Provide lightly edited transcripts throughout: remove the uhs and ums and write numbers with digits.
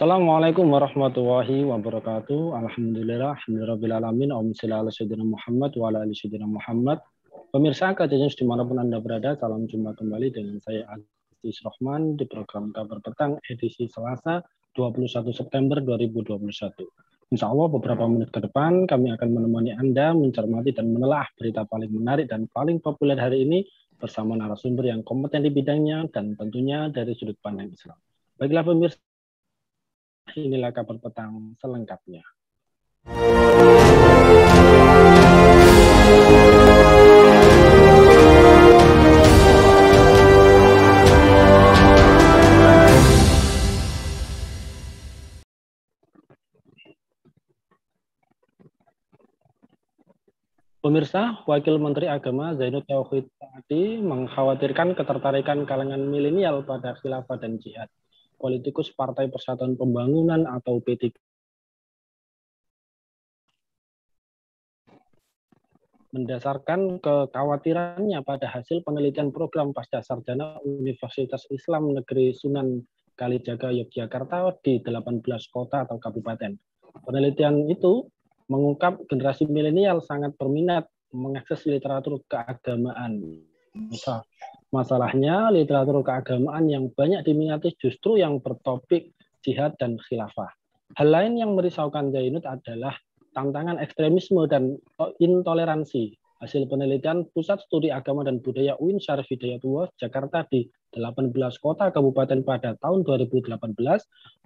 Assalamualaikum warahmatullahi wabarakatuh. Alhamdulillah, alhamdulillahirabbil alamin. Allahumma shalli ala Muhammad wa ala ali sayyidina Muhammad. Pemirsa kajian dimanapun Anda berada, salam jumpa kembali dengan saya Aziz Rahman di program Kabar Petang edisi Selasa 21 September 2021. Insya Allah beberapa menit ke depan kami akan menemani Anda mencermati dan menelah berita paling menarik dan paling populer hari ini bersama narasumber yang kompeten di bidangnya dan tentunya dari sudut pandang Islam. Baiklah pemirsa, inilah kabar petang selengkapnya. Pemirsa, Wakil Menteri Agama Zainud Tauhid Saadi mengkhawatirkan ketertarikan kalangan milenial pada khilafah dan jihad. Politikus Partai Persatuan Pembangunan atau P3 mendasarkan kekhawatirannya pada hasil penelitian program pasca sarjana Universitas Islam Negeri Sunan Kalijaga Yogyakarta di 18 kota atau kabupaten. Penelitian itu mengungkap generasi milenial sangat berminat mengakses literatur keagamaan. Masalahnya, literatur keagamaan yang banyak diminati justru yang bertopik jihad dan khilafah. Hal lain yang merisaukan Zainud adalah tantangan ekstremisme dan intoleransi. Hasil penelitian Pusat Studi Agama dan Budaya UIN Syarif Hidayatullah Jakarta di 18 kota kabupaten pada tahun 2018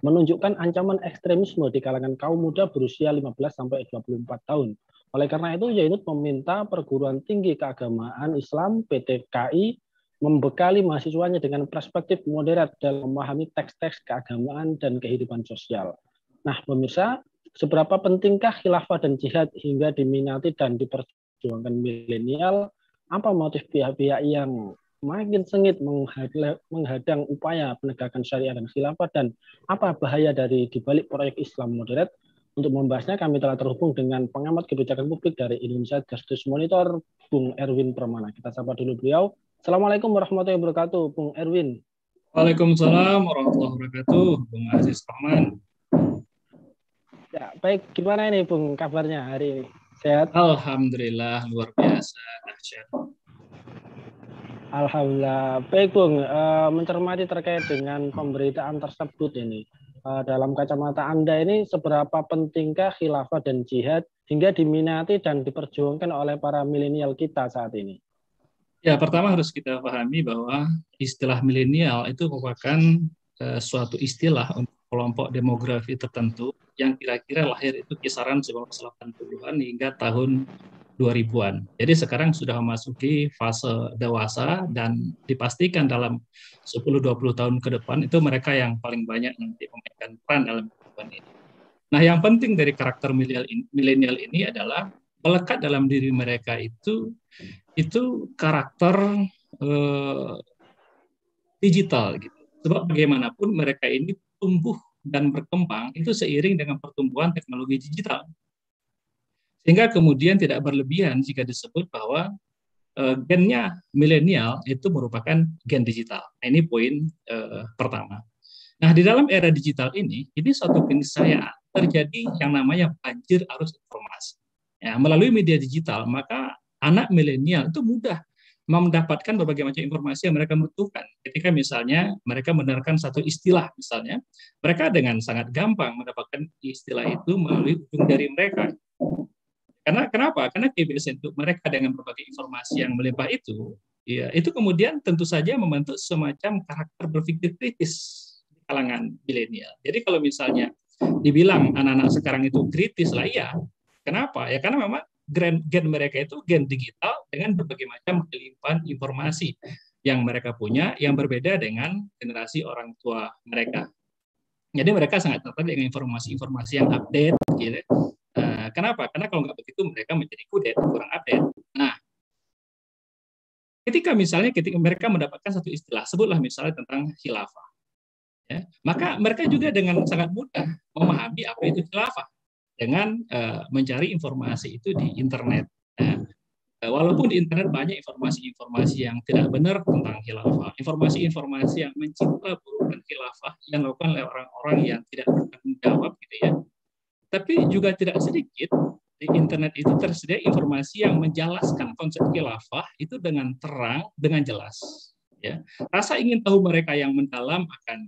menunjukkan ancaman ekstremisme di kalangan kaum muda berusia 15-24 tahun. Oleh karena itu, Zainud meminta Perguruan Tinggi Keagamaan Islam PTKI membekali mahasiswanya dengan perspektif moderat dalam memahami teks-teks keagamaan dan kehidupan sosial. Nah, pemirsa, seberapa pentingkah khilafah dan jihad hingga diminati dan diperjuangkan milenial? Apa motif pihak-pihak yang makin sengit menghadang upaya penegakan syariah dan khilafah, dan apa bahaya dari dibalik proyek Islam moderat? Untuk membahasnya kami telah terhubung dengan pengamat kebijakan publik dari Indonesia Justice Monitor, Bung Erwin Permana. Kita sapa dulu beliau. Assalamualaikum warahmatullahi wabarakatuh, Bung Erwin. Waalaikumsalam warahmatullahi wabarakatuh, Bung Aziz Rahman. Ya, baik. Gimana ini, Bung, kabarnya hari ini? Sehat? Alhamdulillah, luar biasa, dahsyat. Alhamdulillah. Baik, Bung. Mencermati terkait dengan pemberitaan tersebut ini, dalam kacamata Anda ini, seberapa pentingkah khilafah dan jihad hingga diminati dan diperjuangkan oleh para milenial kita saat ini? Ya, pertama harus kita pahami bahwa istilah milenial itu merupakan suatu istilah untuk kelompok demografi tertentu yang kira-kira lahir itu kisaran 1980-an hingga tahun 2000-an. Jadi sekarang sudah memasuki fase dewasa dan dipastikan dalam 10-20 tahun ke depan itu mereka yang paling banyak nanti memainkan peran dalam kehidupan ini. Nah, yang penting dari karakter milenial ini adalah melekat dalam diri mereka itu karakter digital gitu. Sebab bagaimanapun mereka ini tumbuh dan berkembang itu seiring dengan pertumbuhan teknologi digital. Sehingga kemudian tidak berlebihan jika disebut bahwa gennya milenial itu merupakan gen digital. Nah, ini poin pertama. Nah, di dalam era digital ini suatu keniscayaan terjadi yang namanya banjir arus informasi. Ya, melalui media digital, maka anak milenial itu mudah mendapatkan berbagai macam informasi yang mereka butuhkan. Ketika misalnya mereka mendengarkan satu istilah, misalnya, mereka dengan sangat gampang mendapatkan istilah itu melalui ujung jari mereka. Kenapa? Karena kebiasaan untuk mereka dengan berbagai informasi yang melimpah itu, ya, itu kemudian tentu saja membentuk semacam karakter berpikir kritis di kalangan milenial. Jadi kalau misalnya dibilang anak-anak sekarang itu kritis lah, iya. Kenapa? Ya karena memang gen mereka itu gen digital dengan berbagai macam kelimpahan informasi yang mereka punya yang berbeda dengan generasi orang tua mereka. Jadi mereka sangat tertarik dengan informasi-informasi yang update. Gitu. Kenapa? Karena kalau nggak begitu mereka menjadi kudet, kurang update. Nah, ketika mereka mendapatkan satu istilah, sebutlah misalnya tentang khilafah, ya, maka mereka juga dengan sangat mudah memahami apa itu khilafah dengan mencari informasi itu di internet. Walaupun di internet banyak informasi-informasi yang tidak benar tentang khilafah, informasi-informasi yang mencipta buruk melakukan khilafah yang dilakukan oleh orang-orang yang tidak bertanggung jawab gitu ya. Tapi juga tidak sedikit di internet itu tersedia informasi yang menjelaskan konsep khilafah itu dengan terang, dengan jelas. Ya, rasa ingin tahu mereka yang mendalam akan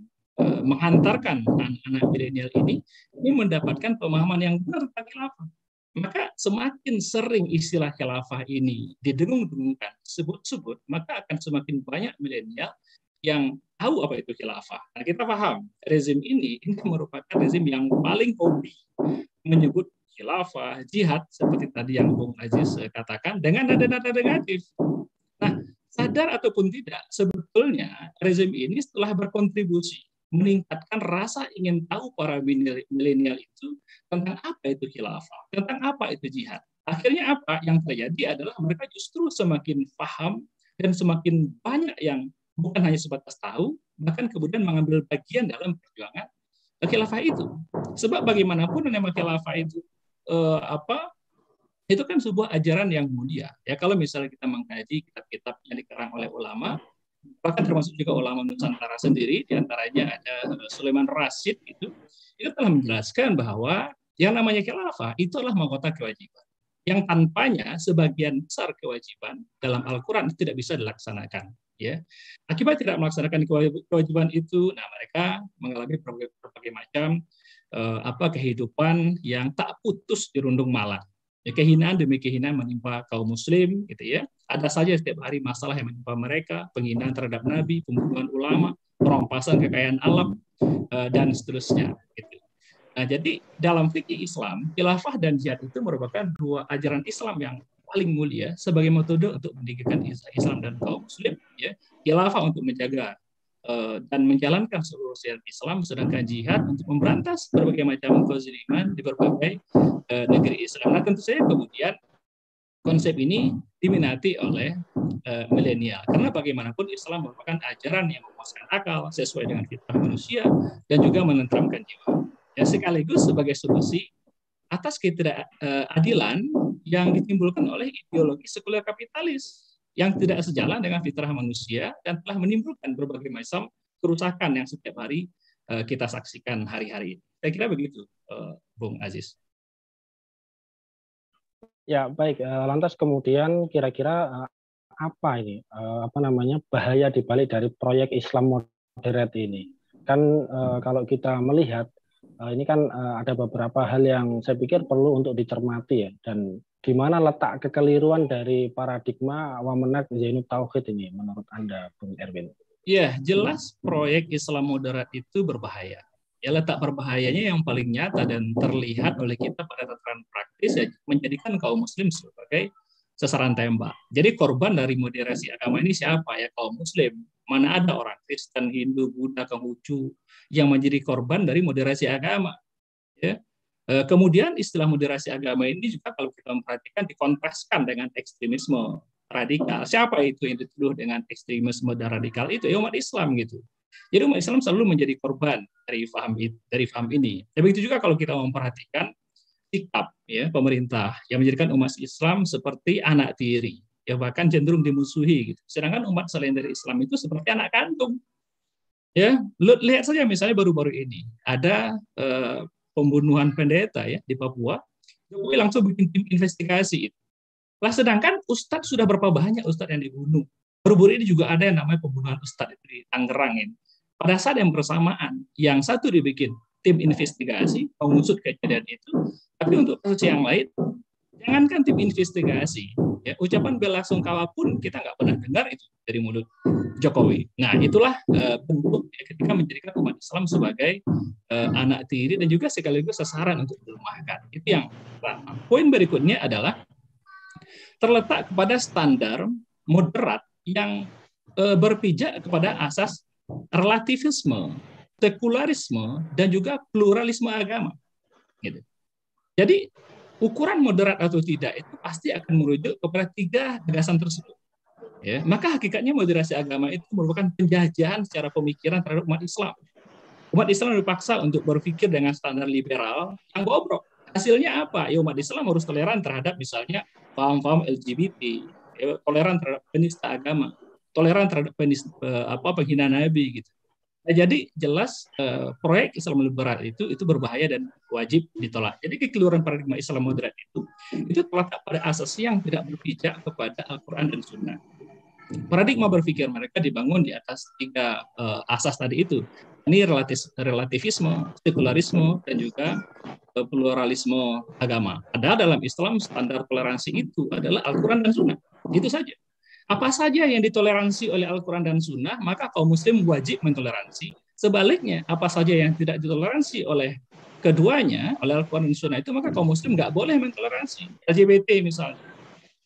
menghantarkan anak-anak milenial ini mendapatkan pemahaman yang benar tentang khilafah. Maka semakin sering istilah khilafah ini didengung-dengungkan, sebut-sebut, maka akan semakin banyak milenial yang tahu apa itu khilafah. Nah, kita paham rezim ini merupakan rezim yang paling hobi menyebut khilafah, jihad, seperti tadi yang Bung Aziz katakan, dengan nada-nada negatif. Nah, sadar ataupun tidak, sebetulnya rezim ini setelah berkontribusi meningkatkan rasa ingin tahu para milenial itu tentang apa itu khilafah, tentang apa itu jihad. Akhirnya apa yang terjadi adalah mereka justru semakin paham dan semakin banyak yang bukan hanya sebatas tahu, bahkan kemudian mengambil bagian dalam perjuangan khilafah itu. Sebab bagaimanapun nama khilafah itu itu kan sebuah ajaran yang mulia. Ya, kalau misalnya kita mengkaji kitab-kitab yang dikarang oleh ulama, bahkan termasuk juga ulama Nusantara sendiri, diantaranya ada Sulaiman Rasyid itu telah menjelaskan bahwa yang namanya khilafah itu adalah mahkota kewajiban. Yang tanpanya sebagian besar kewajiban dalam Al-Quran tidak bisa dilaksanakan. Ya, akibat tidak melaksanakan kewajiban itu, nah mereka mengalami berbagai macam kehidupan yang tak putus dirundung malang. Ya, kehinaan demi kehinaan menimpa kaum muslim, gitu ya. Ada saja setiap hari masalah yang menimpa mereka, penghinaan terhadap Nabi, pembunuhan ulama, perampasan kekayaan alam, dan seterusnya. Gitu. Nah, jadi dalam fikih Islam, khilafah dan jihad itu merupakan dua ajaran Islam yang paling mulia sebagai metode untuk mendirikan Islam dan kaum muslim. Ya. Khilafah untuk menjaga dan menjalankan seluruh syariat Islam, sedangkan jihad untuk memberantas berbagai macam kezaliman di berbagai negeri Islam. Nah, tentu saja kemudian konsep ini diminati oleh milenial, karena bagaimanapun Islam merupakan ajaran yang memuaskan akal sesuai dengan fitrah manusia dan juga menenteramkan jiwa. Ya, sekaligus sebagai solusi atas ketidakadilan yang ditimbulkan oleh ideologi sekuler kapitalis yang tidak sejalan dengan fitrah manusia dan telah menimbulkan berbagai macam kerusakan yang setiap hari kita saksikan hari-hari ini. Saya kira begitu, Bung Aziz. Ya, baik. Lantas kemudian kira-kira apa ini? Bahaya dibalik dari proyek Islam moderat ini? Kan kalau kita melihat ini kan ada beberapa hal yang saya pikir perlu untuk dicermati ya, dan di mana letak kekeliruan dari paradigma Wamenak Zainut Tauhid ini menurut Anda, Bung Erwin? Ya, jelas proyek Islam moderat itu berbahaya. Ya, letak berbahayanya yang paling nyata dan terlihat oleh kita pada tataran praktis ya, menjadikan kaum muslim sebagai sasaran tembak. Jadi korban dari moderasi agama ini siapa? Ya, kaum muslim. Mana ada orang Kristen, Hindu, Buddha, Konghucu yang menjadi korban dari moderasi agama. Ya. Kemudian istilah moderasi agama ini juga kalau kita memperhatikan dikontraskan dengan ekstremisme radikal. Siapa itu yang dituduh dengan ekstremisme dan radikal? Itu ya umat Islam gitu. Jadi umat Islam selalu menjadi korban dari paham ini. Tapi itu juga kalau kita memperhatikan sikap ya pemerintah yang menjadikan umat Islam seperti anak tiri, ya bahkan cenderung dimusuhi gitu. Sedangkan umat selain dari Islam itu seperti anak kandung. Ya, lihat saja misalnya baru-baru ini ada pembunuhan pendeta ya di Papua. Jokowi langsung bikin tim investigasi. Lah sedangkan Ustadz sudah berapa banyak Ustadz yang dibunuh. Baru-baru ini juga ada yang namanya pembunuhan Ustadz itu di Tangerang ini. Pada saat yang bersamaan, yang satu dibikin tim investigasi mengusut kejadian itu, tapi untuk kasus yang lain, jangankan tim investigasi, ya, ucapan bela sungkawa pun kita nggak pernah dengar itu dari mulut Jokowi. Nah, itulah bentuk ketika menjadikan umat Islam sebagai anak tiri dan juga sekaligus sasaran untuk dilemahkan. Itu yang pertama. Poin berikutnya adalah terletak kepada standar moderat yang berpijak kepada asas relativisme, sekularisme, dan juga pluralisme agama. Gitu. Jadi ukuran moderat atau tidak itu pasti akan merujuk kepada tiga gagasan tersebut. Ya, maka hakikatnya moderasi agama itu merupakan penjajahan secara pemikiran terhadap umat Islam. Umat Islam dipaksa untuk berpikir dengan standar liberal yang bobrok. Hasilnya apa? Ya, umat Islam harus toleran terhadap misalnya paham-paham LGBT, ya, toleran terhadap penista agama, toleran terhadap penghinaan Nabi gitu. Nah, jadi jelas proyek Islam liberal itu berbahaya dan wajib ditolak. Jadi kekeliruan paradigma Islam moderat itu terletak pada asas yang tidak berpijak kepada Al-Quran dan Sunnah. Paradigma berpikir mereka dibangun di atas 3 asas tadi itu. Ini relativisme, sekularisme, dan juga pluralisme agama. Padahal dalam Islam standar toleransi itu adalah Al-Quran dan Sunnah. Itu saja. Apa saja yang ditoleransi oleh Al-Quran dan Sunnah, maka kaum muslim wajib mentoleransi. Sebaliknya, apa saja yang tidak ditoleransi oleh keduanya, oleh Al-Quran dan Sunnah itu, maka kaum muslim nggak boleh mentoleransi. LGBT misalnya,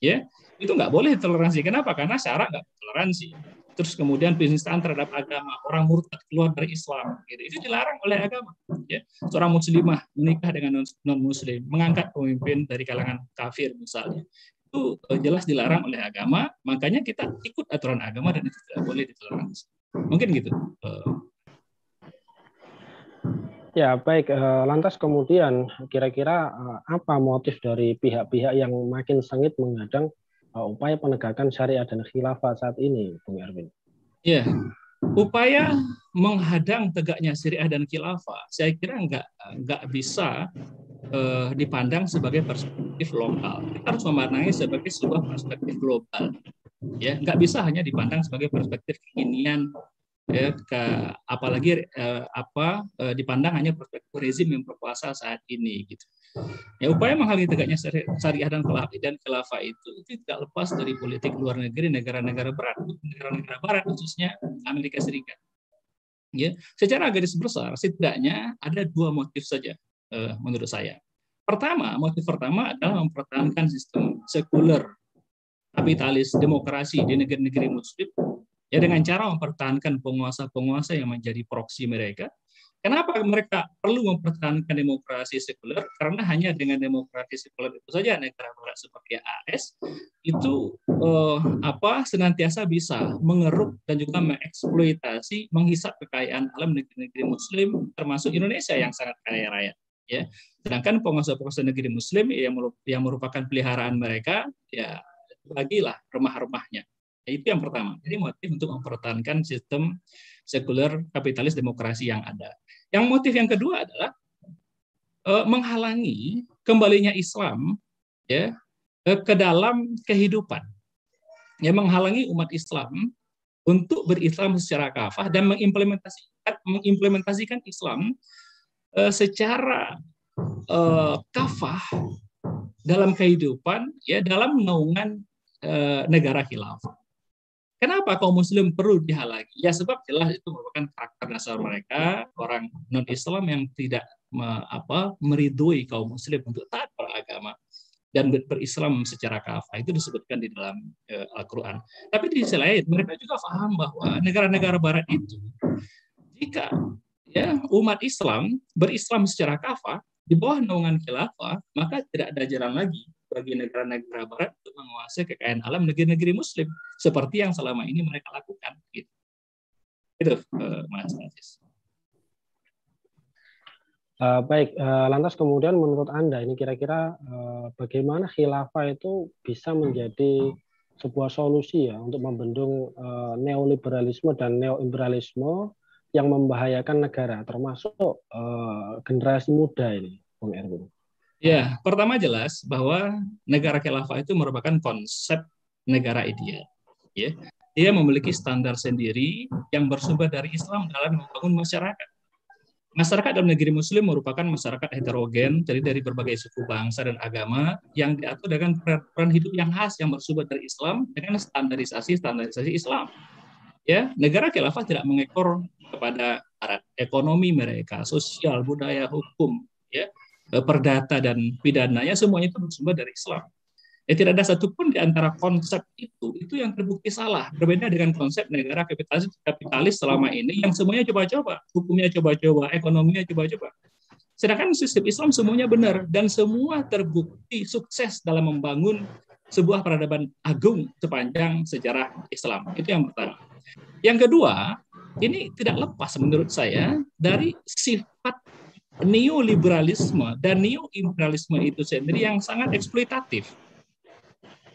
ya itu nggak boleh toleransi. Kenapa? Karena syarat nggak toleransi. Terus kemudian penistaan terhadap agama, orang murtad keluar dari Islam, gitu. Itu dilarang oleh agama. Ya. Seorang muslimah menikah dengan non-muslim, mengangkat pemimpin dari kalangan kafir misalnya, itu jelas dilarang oleh agama. Makanya kita ikut aturan agama dan itu tidak boleh ditoleransi. Mungkin gitu. Ya, baik. Lantas kemudian kira-kira apa motif dari pihak-pihak yang makin sengit menghadang upaya penegakan syariah dan khilafah saat ini, Bung Erwin? Ya, upaya menghadang tegaknya syariah dan khilafah, saya kira nggak bisa dipandang sebagai perspektif lokal. Kita harus memandangnya sebagai sebuah perspektif global. Ya, nggak bisa hanya dipandang sebagai perspektif kekinian. Ya, apalagi dipandang hanya perspektif rezim yang berkuasa saat ini gitu. Ya, upaya menghalangi tegaknya syariah dan khilafah itu tidak lepas dari politik luar negeri negara-negara barat khususnya Amerika Serikat. Ya, secara garis besar setidaknya ada 2 motif saja menurut saya. Motif pertama adalah mempertahankan sistem sekuler kapitalis demokrasi di negeri-negeri muslim, ya, dengan cara mempertahankan penguasa-penguasa yang menjadi proksi mereka. Kenapa mereka perlu mempertahankan demokrasi sekuler? Karena hanya dengan demokrasi sekuler itu saja negara barat seperti AS itu senantiasa bisa mengeruk dan juga mengeksploitasi, menghisap kekayaan alam negeri-negeri muslim termasuk Indonesia yang sangat kaya raya. Ya, sedangkan penguasa-penguasa negeri muslim yang merupakan peliharaan mereka, ya bagilah rumah-rumahnya. Itu yang pertama. Jadi motif untuk mempertahankan sistem sekuler kapitalis demokrasi yang ada. Yang motif yang kedua adalah menghalangi kembalinya Islam, ya, ke dalam kehidupan. Ya, menghalangi umat Islam untuk berislam secara kafah dan mengimplementasikan Islam secara kafah dalam kehidupan, ya, dalam naungan negara khilafah. Kenapa kaum muslim perlu dihalangi? Ya sebab jelas itu merupakan karakter dasar mereka, orang non-Islam yang tidak meridhoi kaum muslim untuk taat beragama dan berislam secara kafah. Itu disebutkan di dalam Al-Quran. Tapi di sisi lain mereka juga paham bahwa negara-negara barat itu, jika ya umat Islam berislam secara kafah di bawah naungan khilafah, maka tidak ada jalan lagi bagi negara-negara barat untuk menguasai kekayaan alam negeri-negeri muslim seperti yang selama ini mereka lakukan. Gitu. Itu Mas Aziz. Baik, lantas kemudian menurut Anda ini kira-kira bagaimana khilafah itu bisa menjadi sebuah solusi ya untuk membendung neoliberalisme dan neoimperialisme yang membahayakan negara, termasuk generasi muda ini, Bung Erwin? Ya, pertama jelas bahwa negara khilafah itu merupakan konsep negara ideal. Ya, dia memiliki standar sendiri yang bersumber dari Islam dalam membangun masyarakat. Masyarakat dalam negeri muslim merupakan masyarakat heterogen, jadi dari berbagai suku, bangsa, dan agama yang diatur dengan peran hidup yang khas yang bersumber dari Islam dengan standarisasi Islam. Ya, negara khilafah tidak mengekor kepada ekonomi mereka, sosial, budaya, hukum, ya, perdata dan pidananya semuanya itu bersumber dari Islam. Ya, tidak ada satupun di antara konsep itu yang terbukti salah. Berbeda dengan konsep negara kapitalis selama ini yang semuanya coba-coba, hukumnya coba-coba, ekonominya coba-coba. Sedangkan sistem Islam semuanya benar dan semua terbukti sukses dalam membangun sebuah peradaban agung sepanjang sejarah Islam. Itu yang pertama. Yang kedua, ini tidak lepas menurut saya dari sifat neoliberalisme dan neoimperialisme itu sendiri yang sangat eksploitatif.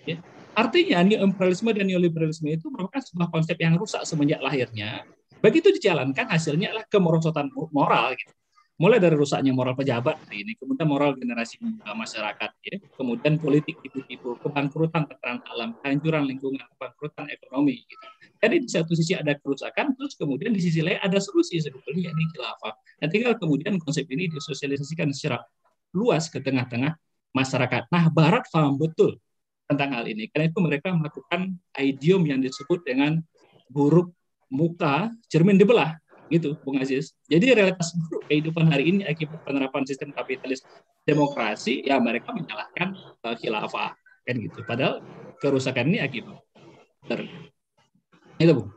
Ya. Artinya neoimperialisme dan neoliberalisme itu merupakan sebuah konsep yang rusak semenjak lahirnya Begitu dijalankan, hasilnya adalah kemerosotan moral, gitu. Mulai dari rusaknya moral pejabat hari ini, kemudian moral generasi muda masyarakat, ya, kemudian politik tipu-tipu, kebangkrutan tataran alam, kehancuran lingkungan, kebangkrutan ekonomi. Gitu. Jadi di satu sisi ada kerusakan, terus kemudian di sisi lain ada solusi sebetulnya, ini khilafah. Dan tinggal kemudian konsep ini disosialisasikan secara luas ke tengah-tengah masyarakat. Nah, Barat paham betul tentang hal ini. Karena itu mereka melakukan idiom yang disebut dengan buruk muka cermin dibelah, gitu, Bung Aziz. Jadi realitas buruk kehidupan hari ini akibat penerapan sistem kapitalis demokrasi, ya mereka menyalahkan khilafah, kan gitu. Padahal kerusakan ini akibat itu, Bung.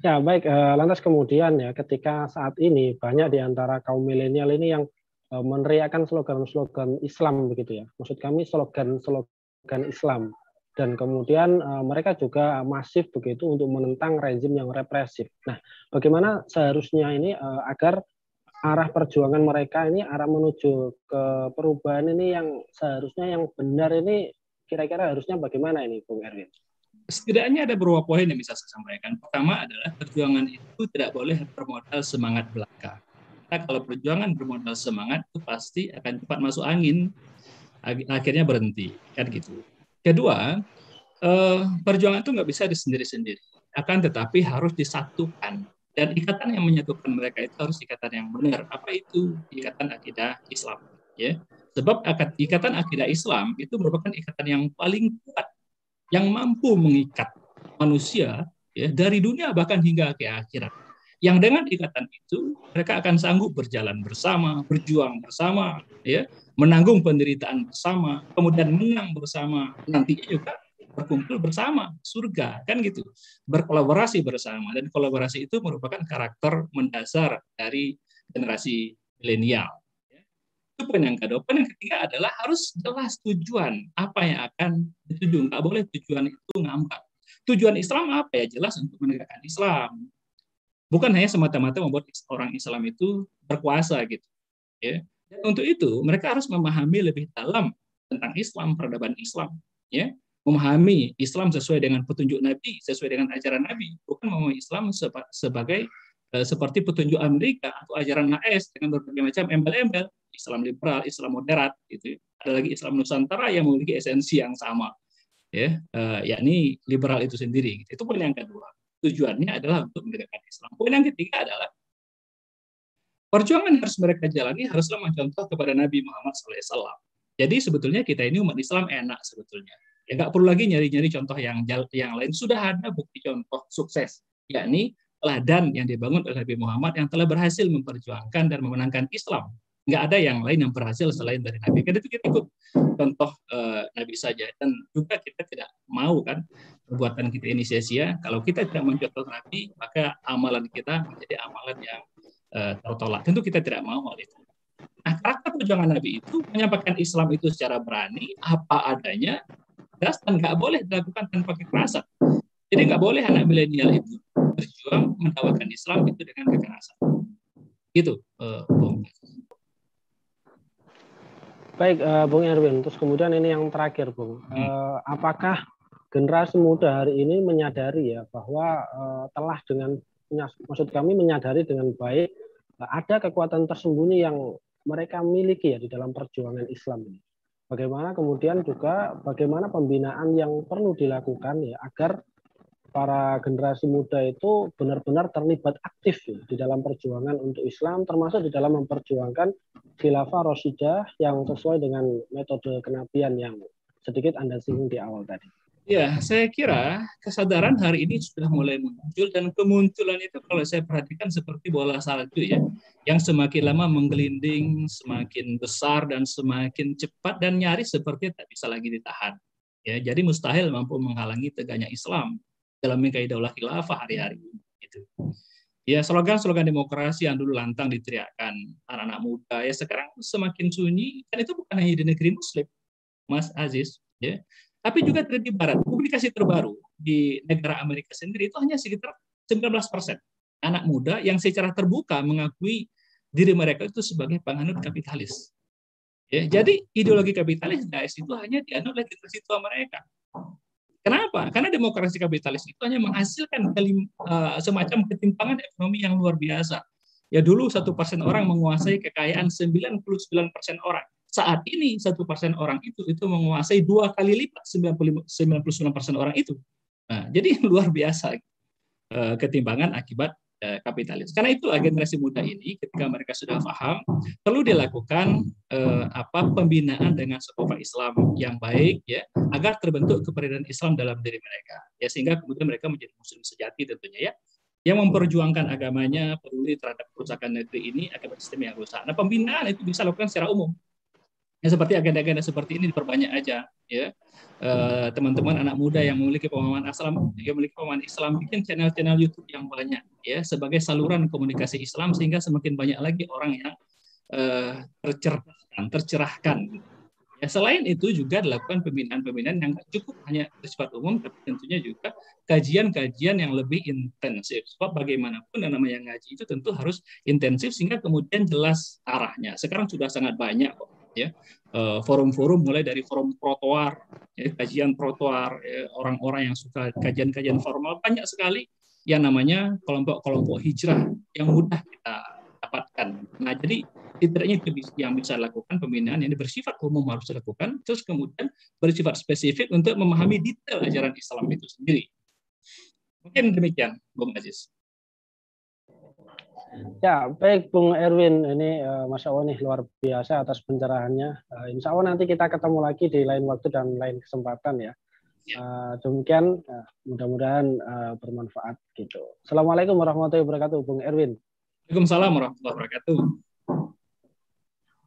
Ya, baik. Lantas kemudian ya, ketika saat ini banyak di antara kaum milenial ini yang meneriakkan slogan-slogan Islam begitu ya. Maksud kami slogan-slogan Islam. Dan kemudian mereka juga masif begitu untuk menentang rezim yang represif. Nah, bagaimana seharusnya ini agar arah perjuangan mereka ini, arah menuju ke perubahan ini yang seharusnya yang benar ini, kira-kira harusnya bagaimana ini, Bung Erwin? Setidaknya ada beberapa poin yang bisa saya sampaikan. Pertama adalah perjuangan itu tidak boleh bermodal semangat belaka. Karena kalau perjuangan bermodal semangat itu pasti akan cepat masuk angin, akhirnya berhenti, kan gitu. Kedua, perjuangan itu nggak bisa disendiri-sendiri, akan tetapi harus disatukan. Dan ikatan yang menyatukan mereka itu harus ikatan yang benar. Apa itu? Ikatan akidah Islam. Ya. Sebab ikatan akidah Islam itu merupakan ikatan yang paling kuat, yang mampu mengikat manusia, ya, dari dunia bahkan hingga ke akhirat. Yang dengan ikatan itu mereka akan sanggup berjalan bersama, berjuang bersama, ya, menanggung penderitaan bersama, kemudian menang bersama, nantinya juga berkumpul bersama, surga, kan gitu. Berkolaborasi bersama, dan kolaborasi itu merupakan karakter mendasar dari generasi milenial. Itu poin yang kedua. Poin yang ketiga adalah harus jelas tujuan apa yang akan dituju. Nggak boleh tujuan itu ngambang. Tujuan Islam apa ya? Jelas untuk menegakkan Islam. Bukan hanya semata-mata membuat orang Islam itu berkuasa gitu. Ya. Dan untuk itu mereka harus memahami lebih dalam tentang Islam, peradaban Islam. Ya. Memahami Islam sesuai dengan petunjuk Nabi, sesuai dengan ajaran Nabi. Bukan memahami Islam sebagai seperti petunjuk Amerika atau ajaran AS dengan berbagai macam embel-embel, Islam liberal, Islam moderat, gitu. Ada lagi Islam Nusantara yang memiliki esensi yang sama, ya, yakni liberal itu sendiri. Gitu. Itu poin yang kedua. Tujuannya adalah untuk menegakkan Islam. Poin yang ketiga adalah perjuangan yang harus mereka jalani haruslah mencontoh kepada Nabi Muhammad SAW. Jadi sebetulnya kita ini umat Islam enak sebetulnya. Ya nggak perlu lagi nyari-nyari contoh yang lain. Sudah ada bukti contoh sukses, yakni teladan yang dibangun oleh Nabi Muhammad yang telah berhasil memperjuangkan dan memenangkan Islam. Nggak ada yang lain yang berhasil selain dari Nabi. Karena itu kita ikut contoh Nabi saja. Dan juga kita tidak mau kan perbuatan kita ini sia-sia. Kalau kita tidak mencontoh Nabi, maka amalan kita menjadi amalan yang tertolak. Tentu kita tidak mau hal itu. Nah, karakter perjuangan Nabi itu menyampaikan Islam itu secara berani, apa adanya, dan nggak boleh dilakukan tanpa kekerasan. Jadi nggak boleh anak milenial itu berjuang mendakwakan Islam itu dengan kekerasan. Gitu, Bung. Baik, Bung Erwin. Terus kemudian ini yang terakhir, Bung. Apakah generasi muda hari ini menyadari ya bahwa telah dengan, maksud kami menyadari dengan baik ada kekuatan tersembunyi yang mereka miliki ya di dalam perjuangan Islam ini. Bagaimana kemudian juga bagaimana pembinaan yang perlu dilakukan ya agar para generasi muda itu benar-benar terlibat aktif ya, di dalam perjuangan untuk Islam, termasuk di dalam memperjuangkan khilafah Rasyidah yang sesuai dengan metode kenabian yang sedikit Anda singgung di awal tadi. Ya, saya kira kesadaran hari ini sudah mulai muncul, dan kemunculan itu kalau saya perhatikan seperti bola salju ya, yang semakin lama menggelinding, semakin besar dan semakin cepat dan nyaris seperti tak bisa lagi ditahan. Ya, jadi mustahil mampu menghalangi tegaknya Islam dalam kaidah khilafah hari-hari itu. Ya, slogan-slogan demokrasi yang dulu lantang diteriakkan anak-anak muda ya sekarang semakin sunyi, dan itu bukan hanya di negeri Muslim, Mas Aziz, ya. Tapi juga di Barat. Publikasi terbaru di negara Amerika sendiri itu hanya sekitar 19% anak muda yang secara terbuka mengakui diri mereka itu sebagai penganut kapitalis. Ya, jadi ideologi kapitalis itu hanya dianut oleh generasi tua mereka. Kenapa? Karena demokrasi kapitalis itu hanya menghasilkan semacam ketimpangan ekonomi yang luar biasa. Ya dulu 1% orang menguasai kekayaan 99% orang. Saat ini 1% orang itu menguasai 2 kali lipat 99% orang itu. Nah, jadi luar biasa ketimpangan akibat kapitalis. Karena itu generasi muda ini ketika mereka sudah paham perlu dilakukan pembinaan dengan sekolah Islam yang baik ya agar terbentuk kepribadian Islam dalam diri mereka ya sehingga kemudian mereka menjadi muslim sejati tentunya ya yang memperjuangkan agamanya peduli terhadap kerusakan negeri ini akibat sistem yang rusak. Nah pembinaan itu bisa lakukan secara umum. Ya, seperti agenda-agenda seperti ini diperbanyak aja ya teman-teman anak muda yang memiliki pemahaman Islam bikin channel-channel YouTube yang banyak ya sebagai saluran komunikasi Islam sehingga semakin banyak lagi orang yang tercerahkan. Ya, selain itu juga dilakukan pembinaan yang cukup hanya bersifat umum tapi tentunya juga kajian-kajian yang lebih intensif. Sebab bagaimanapun yang namanya ngaji itu tentu harus intensif sehingga kemudian jelas arahnya. Sekarang sudah sangat banyak kok ya forum-forum mulai dari forum trotoar ya, kajian trotoar ya, orang-orang yang suka kajian-kajian formal banyak sekali yang namanya kelompok-kelompok hijrah yang mudah kita dapatkan. Nah jadi setidaknya itu yang bisa dilakukan pembinaan yang bersifat umum harus dilakukan terus kemudian bersifat spesifik untuk memahami detail ajaran Islam itu sendiri. Mungkin demikian Bung Aziz. Ya, baik Bung Erwin, ini Masya Allah nih luar biasa atas pencerahannya. Insya Allah nanti kita ketemu lagi di lain waktu dan lain kesempatan ya. Demikian, mudah-mudahan bermanfaat gitu. Assalamualaikum warahmatullahi wabarakatuh, Bung Erwin. Waalaikumsalam warahmatullahi wabarakatuh.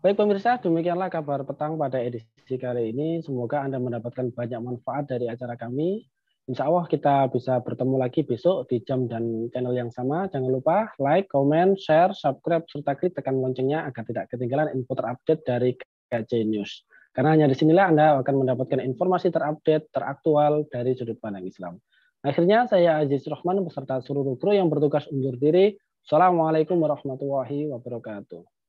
Baik pemirsa, demikianlah kabar petang pada edisi kali ini. Semoga Anda mendapatkan banyak manfaat dari acara kami. Insya Allah kita bisa bertemu lagi besok di jam dan channel yang sama. Jangan lupa like, comment, share, subscribe, serta klik tekan loncengnya agar tidak ketinggalan info terupdate dari KJ News. Karena hanya di sinilah Anda akan mendapatkan informasi terupdate, teraktual dari sudut pandang Islam. Akhirnya saya Aziz Rahman beserta seluruh kru yang bertugas undur diri. Assalamualaikum warahmatullahi wabarakatuh.